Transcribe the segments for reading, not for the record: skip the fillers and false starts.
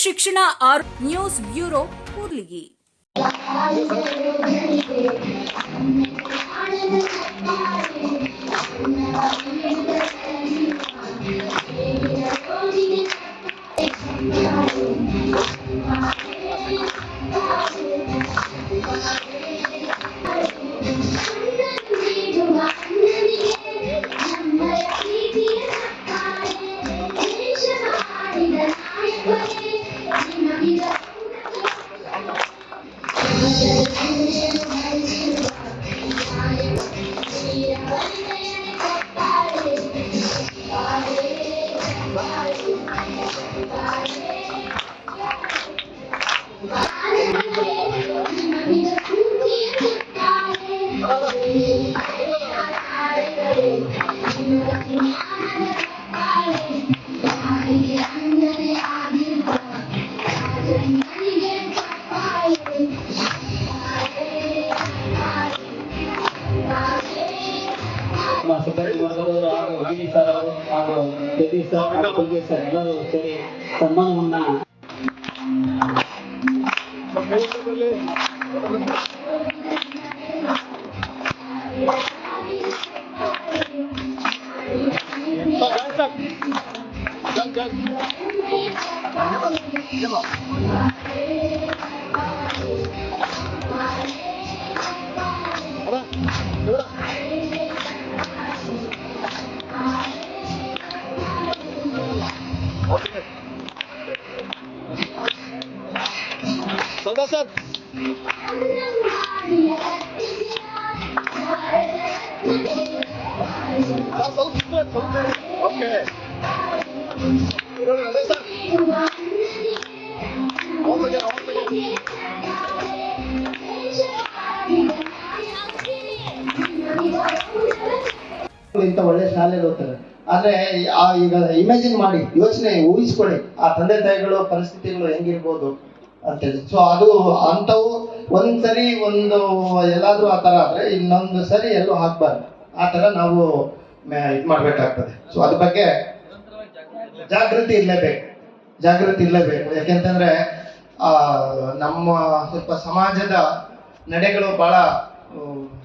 ಶಿಕ್ಷಣ news bureau Kudligi. ಸನ್ಮಾನವನ್ನ sir okay ಇಂಥ ಒಳ್ಳೆ ಶಾಲೆಯಲ್ಲಿ ಓದ್ತಾರೆ. ಆದ್ರೆ ಈಗ ಇಮ್ಯಾಜಿನ್ ಮಾಡಿ, ಯೋಚನೆ ಊಹಿಸ್ಕೊಳ್ಳಿ ಆ ತಂದೆ ತಾಯಿಗಳು ಪರಿಸ್ಥಿತಿಗಳು ಹೆಂಗಿರ್ಬೋದು ಅಂತೇಳಿ. ಸೊ ಅದು ಅಂಥವು ಒಂದ್ಸರಿ ಒಂದು ಎಲ್ಲಾದ್ರೂ ಆ ಥರ ಆದ್ರೆ ಇನ್ನೊಂದು ಸರಿ ಎಲ್ಲೂ ಹಾಕ್ಬಾರ್ದು. ಆ ಥರ ನಾವು ಇದು ಮಾಡ್ಬೇಕಾಗ್ತದೆ. ಸೊ ಅದ್ರ ಬಗ್ಗೆ ಜಾಗೃತಿ ಇರಲೇಬೇಕು. ಯಾಕೆಂತಂದ್ರೆ ನಮ್ಮ ಸ್ವಲ್ಪ ಸಮಾಜದ ನಡೆಗಳು ಬಹಳ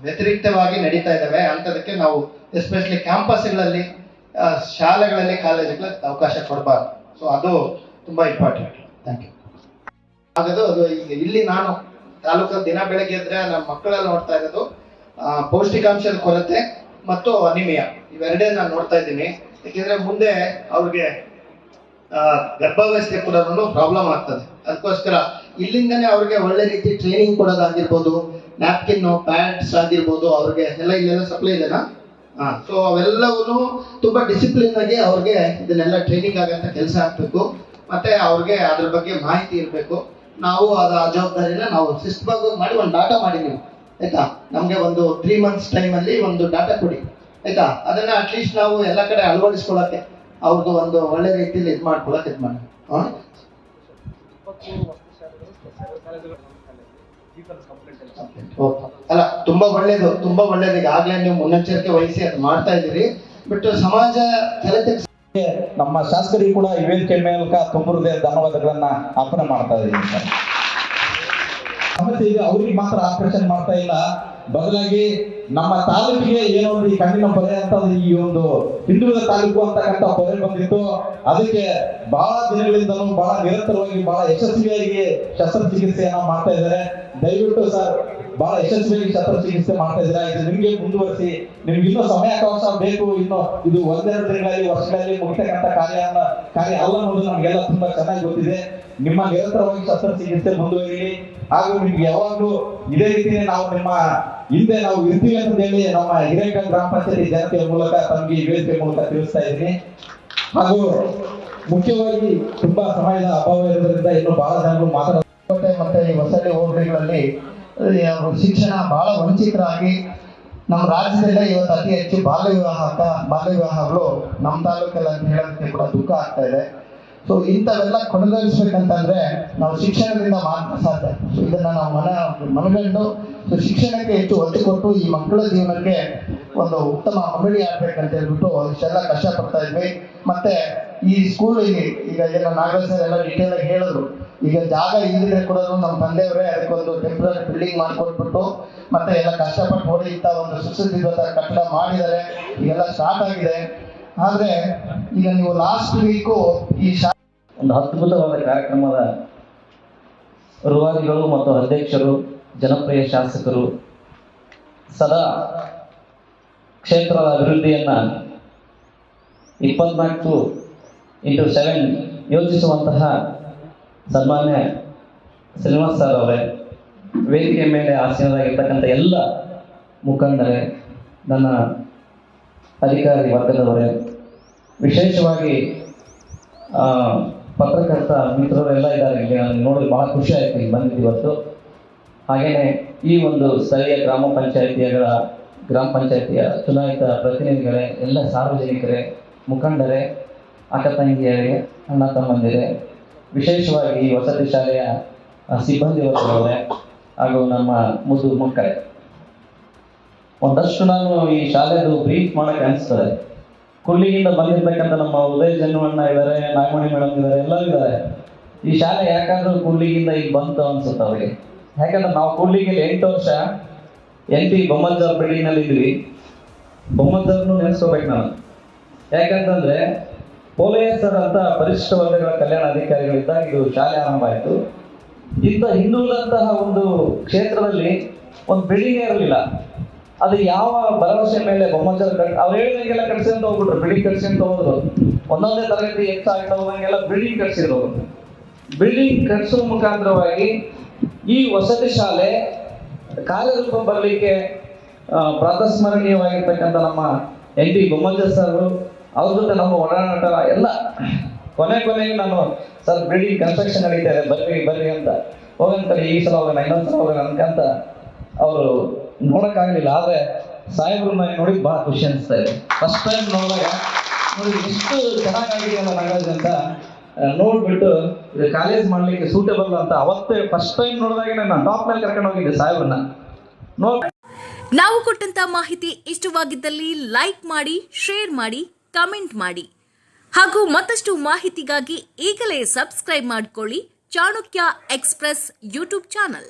ವ್ಯತಿರಿಕ್ತವಾಗಿ ನಡೀತಾ ಇದ್ದಾವೆ. ಅಂಥದಕ್ಕೆ ನಾವು ಎಸ್ಪೆಷಲಿ ಕ್ಯಾಂಪಸ್ಗಳಲ್ಲಿ, ಶಾಲೆಗಳಲ್ಲಿ, ಕಾಲೇಜುಗಳಲ್ಲಿ ಅವಕಾಶ ಕೊಡಬಾರ್ದು. ಸೊ ಅದು ತುಂಬಾ ಇಂಪಾರ್ಟೆಂಟ್. Thank you. ಅದು ಈಗ ಇಲ್ಲಿ ನಾನು ತಾಲೂಕಲ್ಲಿ ದಿನ ಬೆಳಗ್ಗೆ ಎದ್ರೆ ನಮ್ಮ ಮಕ್ಕಳೆಲ್ಲ ನೋಡ್ತಾ ಇರೋದು ಪೌಷ್ಟಿಕಾಂಶದ ಕೊರತೆ ಮತ್ತು ಅನಿಮಿಯಾ, ಇವೆರಡೇ ನಾನು ನೋಡ್ತಾ ಇದ್ದೀನಿ. ಯಾಕೆಂದ್ರೆ ಮುಂದೆ ಅವ್ರಿಗೆ ಗರ್ಭಾವಸ್ಥೆ ಕೂಡ ಪ್ರಾಬ್ಲಮ್ ಆಗ್ತದೆ. ಅದಕ್ಕೋಸ್ಕರ ಇಲ್ಲಿಂದನೇ ಅವ್ರಿಗೆ ಒಳ್ಳೆ ರೀತಿ ಟ್ರೈನಿಂಗ್ ಕೊಡೋದಾಗಿರ್ಬೋದು, ನ್ಯಾಪ್ಕಿನ್ ಪ್ಯಾಡ್ಸ್ ಆಗಿರ್ಬೋದು, ಅವ್ರಿಗೆ ಇಲ್ಲೆಲ್ಲ ಸಪ್ಲೈ ಇದೆನಾ? ಸೊ ಅವೆಲ್ಲವೂ ತುಂಬಾ ಡಿಸಿಪ್ಲಿನ್ ಆಗಿ ಅವ್ರಿಗೆ ಇದನ್ನೆಲ್ಲ ಟ್ರೈನಿಂಗ್ ಆಗಂತ ಕೆಲಸ ಆಗ್ಬೇಕು. ಮತ್ತೆ ಅವ್ರಿಗೆ ಅದ್ರ ಬಗ್ಗೆ ಮಾಹಿತಿ ಇರಬೇಕು. ನಾವು ಆ ಜವಾಬ್ದಾರಿನ ನಾವು ಶಿಸ್ತವಾಗಿ ಮಾಡಿ ಒಂದು ಡಾಟಾ ಮಾಡಿದ್ದೀವಿ, ಆಯ್ತಾ? ನಮಗೆ ಒಂದು 3 months ಟೈಮಲ್ಲಿ ಒಂದು ಡಾಟಾ ಕೊಡಿ, ಆಯ್ತಾ? ಅದನ್ನ ಅಟ್ಲೀಸ್ಟ್ ನಾವು ಎಲ್ಲ ಕಡೆ ಅಳವಡಿಸ್ಕೊಳ್ಳೋಕ್ಕೆ, ಅವ್ರದ್ದು ಒಂದು ಒಳ್ಳೆ ರೀತಿಯಲ್ಲಿ ಇದು ಮಾಡ್ಕೊಳಕ್ಕೆ ಇದು ಮಾಡಿ. ಅಲ್ಲ, ತುಂಬಾ ಒಳ್ಳೇದು. ಈಗಾಗಲೇ ನೀವು ಮುನ್ನೆಚ್ಚರಿಕೆ ವಹಿಸಿ ಅದು ಮಾಡ್ತಾ ಇದ್ದೀರಿ. ಬಟ್ ಸಮಾಜ ನಮ್ಮ ಶಾಸಕರಿಗೆ ಕೂಡ ಈ ವೇದಿಕೆ ಮೂಲಕ ತುಂಬ ಧನ್ಯವಾದಗಳನ್ನ ಅರ್ಪಣೆ ಮಾಡ್ತಾ ಇದ್ದೀನಿ ಸರ್. ಸಮಸ್ಯೆ ಇದೆ, ಅವ್ರಿಗೆ ಮಾತ್ರ ಆಪರೇಷನ್ ಮಾಡ್ತಾ ಇಲ್ಲ, ಬದಲಾಗಿ ನಮ್ಮ ತಾಲೂಕಿಗೆ ಏನೋ ಈ ಕಣ್ಣಿನ ಪೊರೆ ಅಂತ ಈ ಒಂದು ಹಿಂದುಳಿದ ತಾಲೂಕು ಅಂತಕ್ಕಂಥ ಪೊರೆ ಬಂದಿತ್ತು. ಅದಕ್ಕೆ ಬಹಳ ದಿನಗಳಿಂದಲೂ ಬಹಳ ನಿರಂತರವಾಗಿ ಬಹಳ ಯಶಸ್ವಿಯಾಗಿ ಶಸ್ತ್ರಚಿಕಿತ್ಸೆಯನ್ನ ಮಾಡ್ತಾ ಇದ್ದಾರೆ. ದಯವಿಟ್ಟು ಸರ್ ಬಹಳ ಯಶಸ್ವಿಯಾಗಿ ಶಸ್ತ್ರಚಿಕಿತ್ಸೆ ಮಾಡ್ತಾ ಇದ್ದೀರಾ. ಇದು ನಿಮ್ಗೆ ಮುಂದುವರಿಸಿ, ನಿಮ್ಗೆ ಇನ್ನೂ ಸಮಯಾವಕಾಶ ಬೇಕು. ಇನ್ನು ಇದು 1-2 ದಿನಗಳಲ್ಲಿ, ವರ್ಷಗಳಲ್ಲಿ ಮುಗಿತಕ್ಕಂಥ ಕಾರ್ಯ ಅಲ್ಲ ಅನ್ನೋದು ನಮಗೆಲ್ಲ ತುಂಬಾ ಚೆನ್ನಾಗಿ ಗೊತ್ತಿದೆ. ನಿಮ್ಮ ನಿರಂತರವಾಗಿ ಶಸ್ತ್ರಚಿಕಿತ್ಸೆ ಮುಂದುವರಿಲಿ. ಹಾಗೂ ನಿಮ್ಗೆ ಯಾವಾಗಲೂ ಇದೇ ರೀತಿಯೇ ನಾವು ನಿಮ್ಮ ಹಿಂದೆ ನಾವು ಇರ್ತೀವಿ ಅಂತ ಹೇಳಿ ನಮ್ಮ ಹಿರೇಕಲ್ ಗ್ರಾಮ ಪಂಚಾಯತಿ ಜನತೆಯ ಮೂಲಕ ತಮಗೆ ಈ ವೇದಿಕೆ ಮೂಲಕ ತಿಳಿಸ್ತಾ ಇದ್ದೀನಿ. ಹಾಗೂ ಮುಖ್ಯವಾಗಿ ತುಂಬಾ ಸಮಯದ ಅಭಾವ ಇರೋದ್ರಿಂದ ಇನ್ನು ಬಹಳ ಜನರು ಮಾತಾಡೋದು ಮತ್ತೆ ಈ ಹೊಸಳ್ಳಿ ಹೋಬಳಿಗಳಲ್ಲಿ ಶಿಕ್ಷಣ ಬಹಳ ವಂಚಿತರಾಗಿ ನಮ್ಮ ರಾಜ್ಯದಲ್ಲೇ ಇವತ್ತು ಅತಿ ಹೆಚ್ಚು ಬಾಲ್ಯ ವಿವಾಹಗಳು ನಮ್ಮ ತಾಲೂಕಲ್ಲಿ ಅಂತ ಹೇಳೋದಕ್ಕೆ ಕೂಡ ದುಃಖ ಆಗ್ತಾ ಇದೆ. ಸೊ ಇಂಥವೆಲ್ಲ ಕೊನೆಗಾಣಿಸ್ಬೇಕಂತಂದ್ರೆ ನಾವು ಶಿಕ್ಷಣದಿಂದ ಮಾತ್ರ ಸಾಧ್ಯ. ಇದನ್ನ ನಾವು ಮನಗಂಡು ಶಿಕ್ಷಣಕ್ಕೆ ಹೆಚ್ಚು ಒತ್ತು ಕೊಟ್ಟು ಈ ಮಕ್ಕಳ ಜೀವನಕ್ಕೆ ಒಂದು ಉತ್ತಮ ಕಬಡ್ಡಿ ಆಡ್ಬೇಕಂತ ಹೇಳ್ಬಿಟ್ಟು ಇಷ್ಟೆಲ್ಲ ಕಷ್ಟಪಡ್ತಾ ಇದ್ವಿ. ಮತ್ತೆ ಈ ಸ್ಕೂಲ್ ಈಗ ಏನೋ ನಾಗರಾಜ್ ಸರ್ ಎಲ್ಲ ಡೀಟೇಲ್ ಆಗಿ ಹೇಳಿದ್ರು. ಈಗ ಜಾಗ ಇಲ್ಲದೆ ಕೂಡ ನಮ್ಮ ತಂದೆಯವರೇ ಅದಕ್ಕೊಂದು ಟೆಂಪ್ರರಿ ಬಿಲ್ಡಿಂಗ್ ಮಾಡಿಕೊಟ್ಬಿಟ್ಟು ಮತ್ತೆ ಎಲ್ಲ ಕಷ್ಟಪಟ್ಟು ನೋಡಿ ಇಂಥ ಒಂದು ಸುಸಜ್ಜಿತ ಕಟ್ಟಡ ಮಾಡಿದ್ದಾರೆ. ಈಗೆಲ್ಲ ಸ್ಟಾರ್ಟ್ ಆಗಿದೆ. ಆದ್ರೆ ಈಗ ನೀವು ಲಾಸ್ಟ್ ವೀಕು ಈ ಒಂದು ಅದ್ಭುತವಾದ ಕಾರ್ಯಕ್ರಮದ ರೂವಾರಿಗಳು ಮತ್ತು ಅಧ್ಯಕ್ಷರು, ಜನಪ್ರಿಯ ಶಾಸಕರು ಸದಾ ಕ್ಷೇತ್ರದ ಅಭಿವೃದ್ಧಿಯನ್ನು 24x7 ಯೋಚಿಸುವಂತಹ ಸನ್ಮಾನ್ಯ ಶ್ರೀನಿವಾಸ್ ಸರ್ ಅವರೇ, ವೇದಿಕೆ ಮೇಲೆ ಆಸೀನರಾಗಿರ್ತಕ್ಕಂಥ ಎಲ್ಲ ಮುಖಂಡರೇ, ನನ್ನ ಅಧಿಕಾರಿ ವರ್ಗದವರೇ, ವಿಶೇಷವಾಗಿ ಪತ್ರಕರ್ತ ಮಿತ್ರರೆಲ್ಲ ಇದ್ದಾರೆ. ಇಲ್ಲಿ ನಾನು ನೋಡಿ ಭಾಳ ಖುಷಿ ಆಯಿತು ಇಲ್ಲಿ ಬಂದಿದ್ದು ಇವತ್ತು. ಹಾಗೆಯೇ ಈ ಒಂದು ಸ್ಥಳೀಯ ಗ್ರಾಮ ಪಂಚಾಯಿತಿಯ ಚುನಾಯಿತ ಪ್ರತಿನಿಧಿಗಳೇ, ಎಲ್ಲ ಸಾರ್ವಜನಿಕರೇ, ಮುಖಂಡರೇ, ಅಕ್ಕ ತಂಗಿಯರೇ, ಅಣ್ಣ ತಮ್ಮಂದಿರೇ, ವಿಶೇಷವಾಗಿ ಈ ವಸತಿ ಶಾಲೆಯ ಸಿಬ್ಬಂದಿ ವರ್ಗದವರೇ ಹಾಗೂ ನಮ್ಮ ಮುದ್ದು ಮಕ್ಕಳೇ, ಒಂದಷ್ಟು ನಾನು ಈ ಶಾಲೆದು ಬ್ರೀಫ್ ಮಾಡೋಕ್ಕೆ ಅನಿಸ್ತದೆ. ಕುಳ್ಳಿಗಿಂದ ಬಂದಿರ್ತಕ್ಕಂಥ ನಮ್ಮ ಉದಯ ಜನ್ವಣ್ಣ ಇದ್ದಾರೆ, ನಾಗಮಣಿ ಮೇಡಮ್ ಇದ್ದಾರೆ, ಎಲ್ಲರೂ ಇದ್ದಾರೆ. ಈ ಶಾಲೆ ಯಾಕಂದ್ರೆ ಕುಳ್ಳಿಗಿಂದ ಈಗ ಬಂತು ಅನ್ಸುತ್ತೆ ಅವರಿಗೆ. ಯಾಕಂದ್ರೆ ನಾವು ಕುಳ್ಳಿಗೆ 8 ವರ್ಷ NP ಬೊಮ್ಮಜ್ಜವ್ರ ಬಿಲ್ಡಿಂಗ್ನಲ್ಲಿ ಇದ್ವಿ. ಬೊಮ್ಮಜ್ಜವ್ರನ್ನು ನೆನೆಸ್ಕೋಬೇಕು ನಾನು. ಯಾಕಂತಂದ್ರೆ ಪೋಲಯ್ಯ ಸರ್ ಅಂತ ಪರಿಶಿಷ್ಟ ವರ್ಗಗಳ ಕಲ್ಯಾಣ ಅಧಿಕಾರಿಗಳಿದ್ದಾಗ ಇದು ಶಾಲೆ ಆರಂಭ ಆಯಿತು. ಇಂಥ ಹಿಂದುಳಿದಂತಹ ಒಂದು ಕ್ಷೇತ್ರದಲ್ಲಿ ಒಂದು ಬಿಲ್ಡಿಂಗೇ ಇರಲಿಲ್ಲ. ಅದು ಯಾವ ಭರವಸೆ ಮೇಲೆ ಬೊಮ್ಮಜ್ಜವ್ರು ಅವ್ರು ಹೇಳಿದಂಗೆಲ್ಲ ಕಟ್ಸ್ಕೊಂತ ಹೋಗ್ಬಿಟ್ರು. ಬಿಲ್ಡಿಂಗ್ ಕಟ್ಸ್ಕೊಂತ ಹೋದ್ರು. ಒಂದೊಂದೇ ತರಗತಿ ಹೆಚ್ಚಾಗ್ತಾ ಹೋದಂಗೆಲ್ಲ ಬಿಲ್ಡಿಂಗ್ ಕಟ್ಸಿದ್ರು. ಬಿಲ್ಡಿಂಗ್ ಕಟ್ಸುವ ಮುಖಾಂತರವಾಗಿ ಈ ವಸತಿ ಶಾಲೆ ಕಾರ್ಯರೂಪ ಬರಲಿಕ್ಕೆ ಪ್ರಾತಸ್ಮರಣೀಯವಾಗಿರ್ತಕ್ಕಂಥ ನಮ್ಮ NP ಬೊಮ್ಮಜ್ಜ ಸರ್ ಅವ್ರ ಜೊತೆ ನಮ್ಮ ಒಡನಾಟ ಎಲ್ಲ ಕೊನೆಗೆ ನಾನು ಸರ್ ಬಿಲ್ಡಿಂಗ್ ಕನ್ಸ್ಟ್ರಕ್ಷನ್ ನಡೀತಾ ಇದೆ, ಬರ್ರಿ ಅಂತ ಹೋಗಂತಾರೆ. ಈ ಸಲ ಹೋಗೋಣ, ಇನ್ನೊಂದು ಸಲ ಹೋಗೋಣ ಅನ್ಕಂತ ಅವರು ನೋಡೋಕ್ಕಾಗಲಿಲ್ಲ. ಆದರೆ ಸಾಹೇಬ್ರನ್ನ ನೋಡಿ ಭಾಳ ಖುಷಿ ಅನಿಸ್ತಾ ಇದೆ. ಫಸ್ಟ್ ಟೈಮ್ ನೋಡಿದಾಗ ನೋಡಿ ಎಷ್ಟು ಚೆನ್ನಾಗಾಗಿದೆಯಲ್ಲ ನಾಗರಾಜ್ ಅಂತ ನೋಡ್ಬಿಟ್ಟು ಇದು ಕಾಲೇಜ್ ಮಾಡಲಿಕ್ಕೆ ಸೂಟೇಬಲ್ ಅಂತ ಅವತ್ತೇ ಫಸ್ಟ್ ಟೈಮ್ ನೋಡಿದಾಗ ನಾನು ಟಾಪ್ ಮೇಲೆ ಕರ್ಕೊಂಡು ಹೋಗಿದ್ದೆ ಸಾಹೇಬ್ರನ್ನ. ನಾವು ಕೊಟ್ಟಂತ ಮಾಹಿತಿ ಇಷ್ಟವಾಗಿದ್ದಲ್ಲಿ ಲೈಕ್ ಮಾಡಿ, ಶೇರ್ ಮಾಡಿ, ಕಮೆಂಟ್ ಮಾಡಿ ಹಾಗೂ ಮತ್ತಷ್ಟು ಮಾಹಿತಿಗಾಗಿ ಈಗಲೇ ಸಬ್ಸ್ಕ್ರೈಬ್ ಮಾಡಿಕೊಳ್ಳಿ ಚಾಣಕ್ಯ ಎಕ್ಸ್‌ಪ್ರೆಸ್ ಯೂಟ್ಯೂಬ್ ಚಾನಲ್.